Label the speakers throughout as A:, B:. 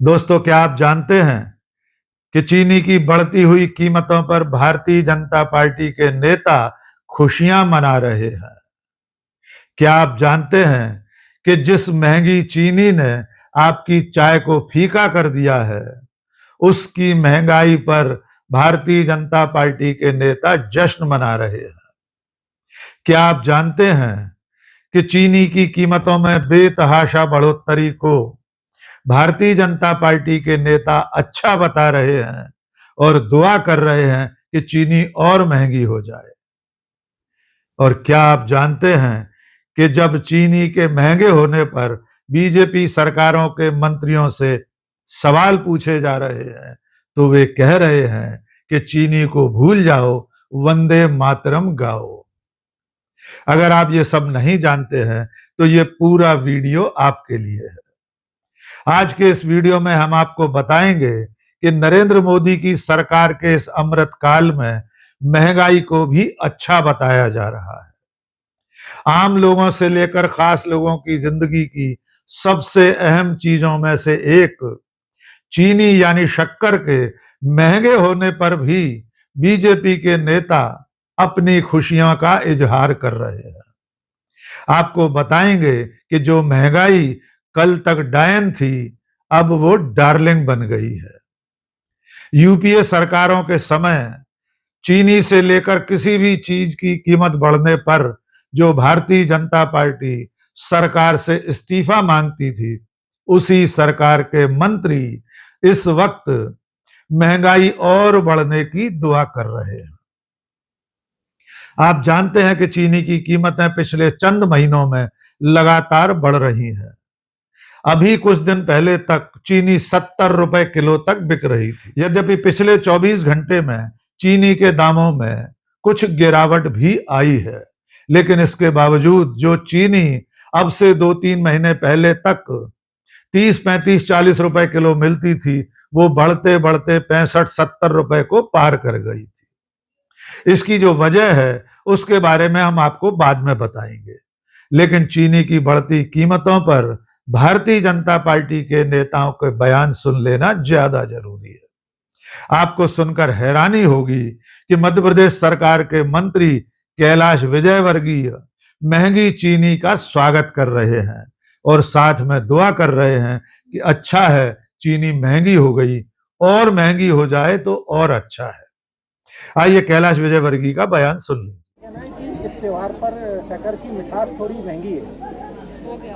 A: दोस्तों, क्या आप जानते हैं कि चीनी की बढ़ती हुई कीमतों पर भारतीय जनता पार्टी के नेता खुशियां मना रहे हैं? क्या आप जानते हैं कि जिस महंगी चीनी ने आपकी चाय को फीका कर दिया है, उसकी महंगाई पर भारतीय जनता पार्टी के नेता जश्न मना रहे हैं? क्या आप जानते हैं कि चीनी की कीमतों में बेतहाशा बढ़ोतरी को भारतीय जनता पार्टी के नेता अच्छा बता रहे हैं और दुआ कर रहे हैं कि चीनी और महंगी हो जाए? और क्या आप जानते हैं कि जब चीनी के महंगे होने पर बीजेपी सरकारों के मंत्रियों से सवाल पूछे जा रहे हैं, तो वे कह रहे हैं कि चीनी को भूल जाओ, वंदे मातरम गाओ। अगर आप ये सब नहीं जानते हैं तो ये पूरा वीडियो आपके लिए है। आज के इस वीडियो में हम आपको बताएंगे कि नरेंद्र मोदी की सरकार के इस अमृत काल में महंगाई को भी अच्छा बताया जा रहा है। आम लोगों से लेकर खास लोगों की जिंदगी की सबसे अहम चीजों में से एक चीनी यानी शक्कर के महंगे होने पर भी बीजेपी के नेता अपनी खुशियों का इजहार कर रहे हैं। आपको बताएंगे कि जो महंगाई कल तक डायन थी, अब वो डार्लिंग बन गई है। यूपीए सरकारों के समय चीनी से लेकर किसी भी चीज की कीमत बढ़ने पर जो भारतीय जनता पार्टी सरकार से इस्तीफा मांगती थी, उसी सरकार के मंत्री इस वक्त महंगाई और बढ़ने की दुआ कर रहे हैं। आप जानते हैं कि चीनी की कीमतें पिछले चंद महीनों में लगातार बढ़ रही हैं। अभी कुछ दिन पहले तक चीनी 70 रुपए किलो तक बिक रही थी। यद्यपि पिछले 24 घंटे में चीनी के दामों में कुछ गिरावट भी आई है, लेकिन इसके बावजूद जो चीनी अब से 2-3 महीने पहले तक 30-35-40 रुपए किलो मिलती थी, वो बढ़ते बढ़ते 65-70 रुपए को पार कर गई थी। इसकी जो वजह है उसके बारे में हम आपको बाद में बताएंगे, लेकिन चीनी की बढ़ती कीमतों पर भारतीय जनता पार्टी के नेताओं के बयान सुन लेना ज्यादा जरूरी है। आपको सुनकर हैरानी होगी कि मध्य प्रदेश सरकार के मंत्री कैलाश विजयवर्गीय महंगी चीनी का स्वागत कर रहे हैं और साथ में दुआ कर रहे हैं कि अच्छा है, चीनी महंगी हो गई, और महंगी हो जाए तो और अच्छा है। आइए कैलाश विजयवर्गीय का बयान सुन लीजिए।
B: कहना है कि इस त्योहार पर शक्कर की मिठास थोड़ी महंगी है।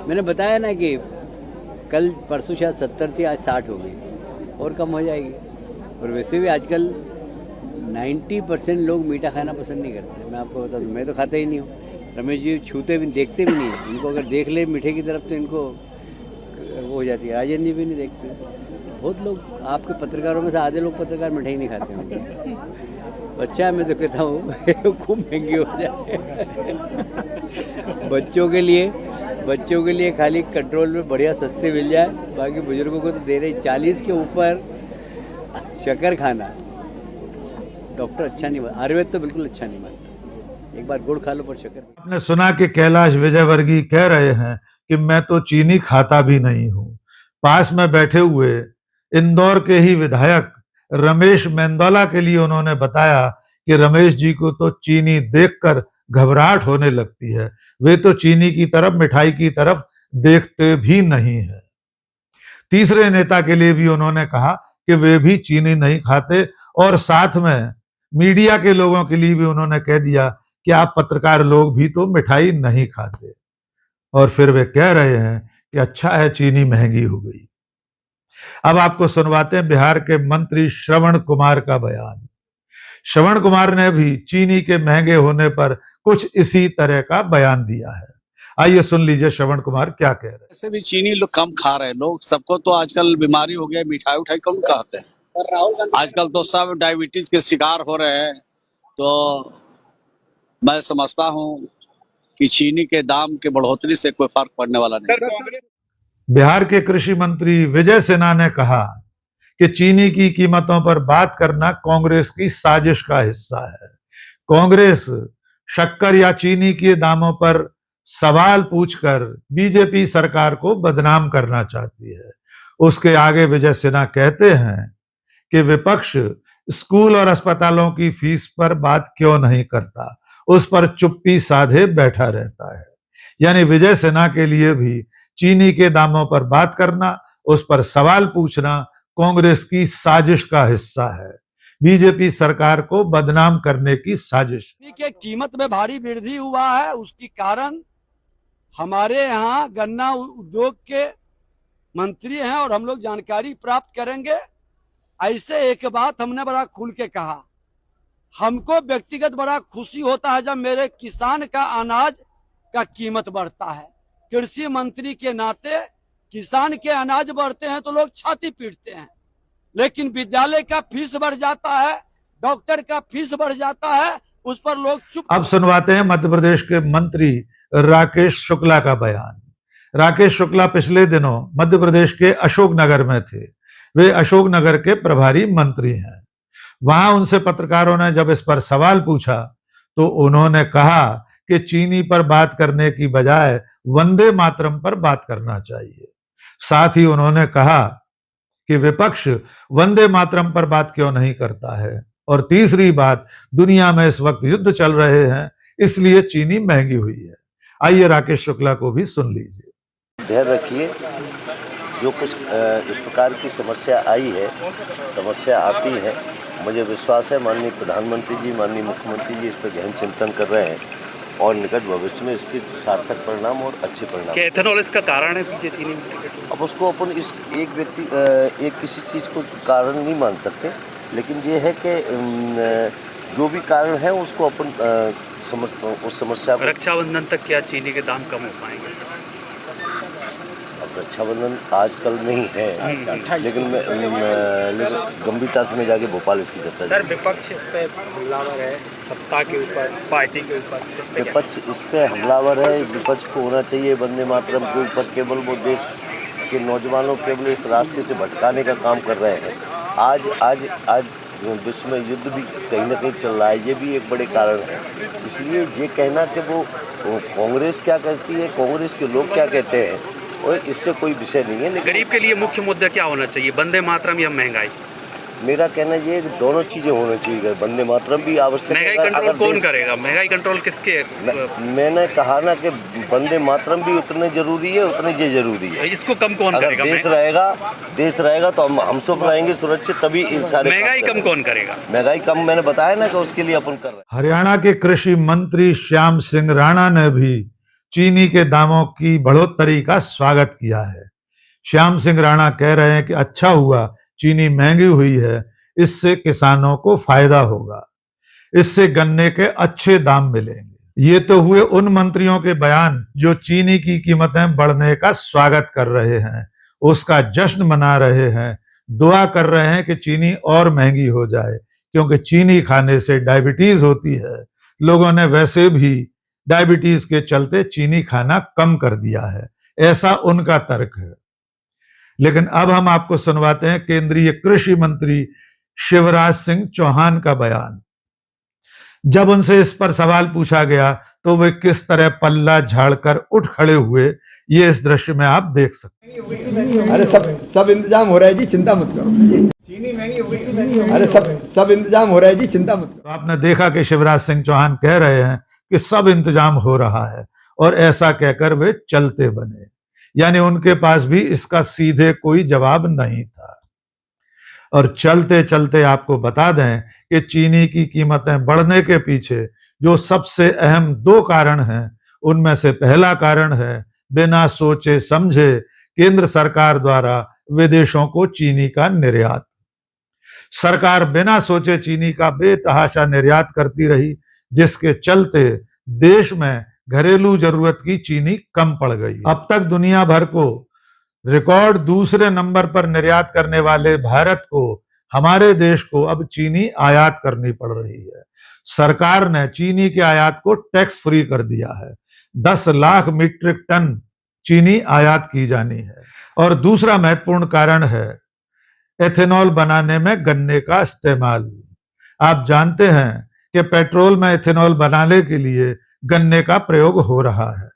C: मैंने बताया ना कि कल परसों शायद 70 थी, आज 60 हो गई और कम हो जाएगी। और वैसे भी आजकल 90% लोग मीठा खाना पसंद नहीं करते। मैं आपको बता दूं, मैं तो खाता ही नहीं हूँ। रमेश जी छूते भी देखते भी नहीं हैं। इनको अगर देख ले मीठे की तरफ तो इनको वो हो जाती है। राजेंद्र जी भी नहीं देखते। बहुत लोग आपके पत्रकारों में से आधे लोग पत्रकार मिठाई नहीं खाते होंगे। अच्छा, मैं तो कहता हूँ खूब महंगी हो जाए। बच्चों के लिए खाली कंट्रोल में बढ़िया सस्ते मिल जाए, बाकी बुजुर्गों को तो दे रहे। 40 के ऊपर शक्कर खाना डॉक्टर अच्छा नहीं मानता, आयुर्वेद तो बिल्कुल अच्छा नहीं मानता। एक बार गुड़ खा लो पर शक्कर।
A: आपने सुना कि कैलाश विजयवर्गीय कह रहे हैं कि मैं तो चीनी खाता भी नहीं हूं। पास में बैठे हुए इंदौर के ही विधायक रमेश मेंदोला के लिए उन्होंने बताया कि रमेश जी को तो चीनी देखकर घबराहट होने लगती है, वे तो चीनी की तरफ, मिठाई की तरफ देखते भी नहीं है। तीसरे नेता के लिए भी उन्होंने कहा कि वे भी चीनी नहीं खाते, और साथ में मीडिया के लोगों के लिए भी उन्होंने कह दिया कि आप पत्रकार लोग भी तो मिठाई नहीं खाते। और फिर वे कह रहे हैं कि अच्छा है, चीनी महंगी हो गई। अब आपको सुनवाते हैं बिहार के मंत्री श्रवण कुमार का बयान। श्रवण कुमार ने भी चीनी के महंगे होने पर कुछ इसी तरह का बयान दिया है। आइए सुन लीजिए श्रवण कुमार क्या कह रहे हैं।
D: ऐसे भी चीनी लोग कम खा रहे हैं। लोग सबको तो आजकल बीमारी हो गया, मिठाई उठाई कौन खाते हैं। आजकल तो सब डायबिटीज के शिकार हो रहे हैं। तो मैं समझता हूँ कि चीनी के दाम के बढ़ोतरी से कोई फर्क पड़ने वाला नहीं।
A: बिहार के कृषि मंत्री विजय सिन्हा ने कहा कि चीनी की कीमतों पर बात करना कांग्रेस की साजिश का हिस्सा है। कांग्रेस शक्कर या चीनी के दामों पर सवाल पूछकर बीजेपी सरकार को बदनाम करना चाहती है। उसके आगे विजय सिन्हा कहते हैं कि विपक्ष स्कूल और अस्पतालों की फीस पर बात क्यों नहीं करता, उस पर चुप्पी साधे बैठा रहता है। यानी विजय सिन्हा के लिए भी चीनी के दामों पर बात करना, उस पर सवाल पूछना कांग्रेस की साजिश का हिस्सा है, बीजेपी सरकार को बदनाम करने की साजिश।
E: के कीमत में भारी वृद्धि हुआ है, उसकी कारण हमारे यहाँ गन्ना उद्योग के मंत्री हैं और हम लोग जानकारी प्राप्त करेंगे। ऐसे एक बात हमने बड़ा खुल के कहा, हमको व्यक्तिगत बड़ा खुशी होता है जब मेरे किसान का अनाज का कीमत बढ़ता है। कृषि मंत्री के नाते किसान के अनाज बढ़ते हैं तो लोग छाती पीटते हैं, लेकिन विद्यालय का फीस बढ़ जाता है, डॉक्टर का फीस बढ़ जाता है, उस पर लोग चुप।
A: अब सुनवाते हैं मध्य प्रदेश के मंत्री राकेश शुक्ला का बयान। राकेश शुक्ला पिछले दिनों मध्य प्रदेश के अशोकनगर में थे। वे अशोकनगर के प्रभारी मंत्री हैं। वहां उनसे पत्रकारों ने जब इस पर सवाल पूछा तो उन्होंने कहा कि चीनी पर बात करने की बजाय वंदे मातरम पर बात करना चाहिए। साथ ही उन्होंने कहा कि विपक्ष वंदे मातरम पर बात क्यों नहीं करता है, और तीसरी बात, दुनिया में इस वक्त युद्ध चल रहे हैं इसलिए चीनी महंगी हुई है। आइए राकेश शुक्ला को भी सुन लीजिए।
F: धैर्य रखिए, जो कुछ इस प्रकार की समस्या आई है, समस्या आती है, मुझे विश्वास है माननीय प्रधानमंत्री जी, माननीय मुख्यमंत्री जी इस पर गहन चिंतन कर रहे हैं और निकट भविष्य में इसके सार्थक परिणाम और अच्छे परिणाम।
G: क्या एथेनॉल इसका कारण है पीछे चीनी?
F: अब उसको अपन इस एक व्यक्ति एक किसी चीज़ को कारण नहीं मान सकते, लेकिन ये है कि जो भी कारण है उसको अपन उस समस्या को।
G: रक्षाबंधन तक क्या चीनी के दाम कम हो पाएंगे?
F: अब रक्षाबंधन आजकल नहीं है, लेकिन गंभीरता से मैं जाके भोपाल इसकी चर्चा।
B: सर, विपक्ष इस पे हमलावर है, सत्ता के ऊपर, पार्टी के ऊपर।
F: विपक्ष इस पे हमलावर है। विपक्ष को होना चाहिए वंदे मातरम के ऊपर, केवल वो देश के नौजवानों केवल इस रास्ते से भटकाने का काम कर रहे हैं। आज विश्व में युद्ध भी कहीं ना कहीं चल रहा है, ये भी एक बड़े कारण है। इसलिए ये कहना कि वो कांग्रेस क्या करती है, कांग्रेस के लोग क्या कहते हैं, और इससे कोई विषय नहीं है।
G: गरीब के लिए मुख्य मुद्दा क्या होना चाहिए, वंदे मातरम या महंगाई?
F: मेरा कहना ये है कि दोनों चीज़ें होनी चाहिए। वंदे मातरम भी आवश्यक है।
G: महंगाई कंट्रोल कौन करेगा? महंगाई कंट्रोल किसके?
F: मैंने कहा ना कि वंदे मातरम भी उतने जरूरी है, उतने ये जरूरी है।
G: इसको कम कौन करेगा?
F: देश रहेगा तो हम सब रहेंगे सुरक्षित, तभी सारे।
G: महंगाई कम कौन करेगा?
F: महंगाई कम मैंने बताया ना कि उसके लिए अपन कर रहे हैं।
A: हरियाणा के कृषि मंत्री श्याम सिंह राणा ने भी चीनी के दामों की बढ़ोतरी का स्वागत किया है। श्याम सिंह राणा कह रहे हैं कि अच्छा हुआ चीनी महंगी हुई है, इससे किसानों को फायदा होगा, इससे गन्ने के अच्छे दाम मिलेंगे। ये तो हुए उन मंत्रियों के बयान जो चीनी की कीमतें बढ़ने का स्वागत कर रहे हैं, उसका जश्न मना रहे हैं, दुआ कर रहे हैं कि चीनी और महंगी हो जाए, क्योंकि चीनी खाने से डायबिटीज होती है। लोगों ने वैसे भी डायबिटीज के चलते चीनी खाना कम कर दिया है, ऐसा उनका तर्क है। लेकिन अब हम आपको सुनवाते हैं केंद्रीय कृषि मंत्री शिवराज सिंह चौहान का बयान। जब उनसे इस पर सवाल पूछा गया तो वे किस तरह पल्ला झाड़कर उठ खड़े हुए, ये इस दृश्य में आप देख सकते हैं।
H: अरे सब इंतजाम हो रहा है जी, चिंता मत करो। चीनी महंगी हो गई। अरे सब इंतजाम हो रहा है जी, चिंता मत करो।
A: तो आपने देखा कि शिवराज सिंह चौहान कह रहे हैं कि सब इंतजाम हो रहा है, और ऐसा कहकर वे चलते बने। यानी उनके पास भी इसका सीधे कोई जवाब नहीं था। और चलते चलते आपको बता दें कि चीनी की कीमतें बढ़ने के पीछे जो सबसे अहम दो कारण हैं, उनमें से पहला कारण है बिना सोचे समझे केंद्र सरकार द्वारा विदेशों को चीनी का निर्यात। सरकार बिना सोचे चीनी का बेतहाशा निर्यात करती रही, जिसके चलते देश में घरेलू जरूरत की चीनी कम पड़ गई। अब तक दुनिया भर को रिकॉर्ड दूसरे नंबर पर निर्यात करने वाले भारत को, हमारे देश को अब चीनी आयात करनी पड़ रही है। सरकार ने चीनी के आयात को टैक्स फ्री कर दिया है। 10 लाख मीट्रिक टन चीनी आयात की जानी है। और दूसरा महत्वपूर्ण कारण है एथेनॉल बनाने में गन्ने का इस्तेमाल। आप जानते हैं कि पेट्रोल में एथेनॉल बनाने के लिए गन्ने का प्रयोग हो रहा है।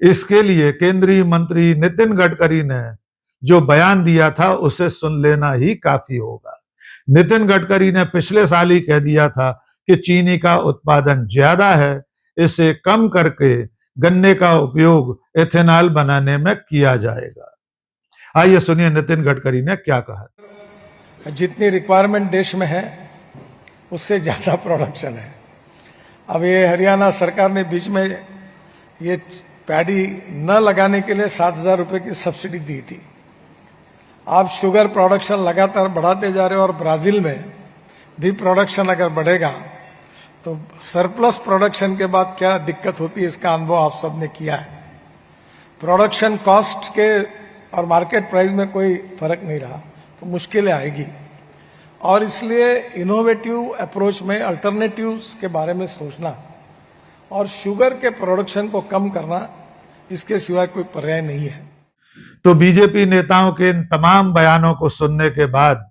A: इसके लिए केंद्रीय मंत्री नितिन गडकरी ने जो बयान दिया था उसे सुन लेना ही काफी होगा। नितिन गडकरी ने पिछले साल ही कह दिया था कि चीनी का उत्पादन ज्यादा है, इसे कम करके गन्ने का उपयोग एथेनॉल बनाने में किया जाएगा। आइए सुनिए नितिन गडकरी ने क्या कहा।
I: जितनी रिक्वायरमेंट देश में है उससे ज्यादा प्रोडक्शन है। अब ये हरियाणा सरकार ने बीच में ये पैडी न लगाने के लिए 7,000 रुपए की सब्सिडी दी थी। आप शुगर प्रोडक्शन लगातार बढ़ाते जा रहे हो और ब्राजील में भी प्रोडक्शन अगर बढ़ेगा तो सरप्लस प्रोडक्शन के बाद क्या दिक्कत होती है इसका अनुभव आप सबने किया है। प्रोडक्शन कॉस्ट के और मार्केट प्राइस में कोई फर्क नहीं रहा तो मुश्किलें आएगी, और इसलिए इनोवेटिव अप्रोच में अल्टरनेटिव्स के बारे में सोचना और शुगर के प्रोडक्शन को कम करना, इसके सिवाय कोई पर्याय नहीं है।
A: तो बीजेपी नेताओं के इन तमाम बयानों को सुनने के बाद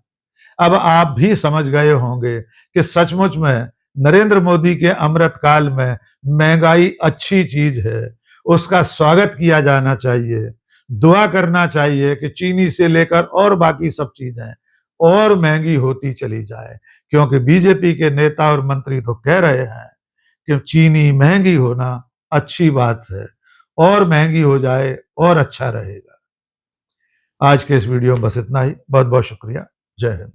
A: अब आप भी समझ गए होंगे कि सचमुच में नरेंद्र मोदी के अमृतकाल में महंगाई अच्छी चीज है, उसका स्वागत किया जाना चाहिए। दुआ करना चाहिए कि चीनी से लेकर और बाकी सब चीजें और महंगी होती चली जाए, क्योंकि बीजेपी के नेता और मंत्री तो कह रहे हैं कि चीनी महंगी होना अच्छी बात है, और महंगी हो जाए और अच्छा रहेगा। आज के इस वीडियो में बस इतना ही। बहुत बहुत शुक्रिया। जय हिंद।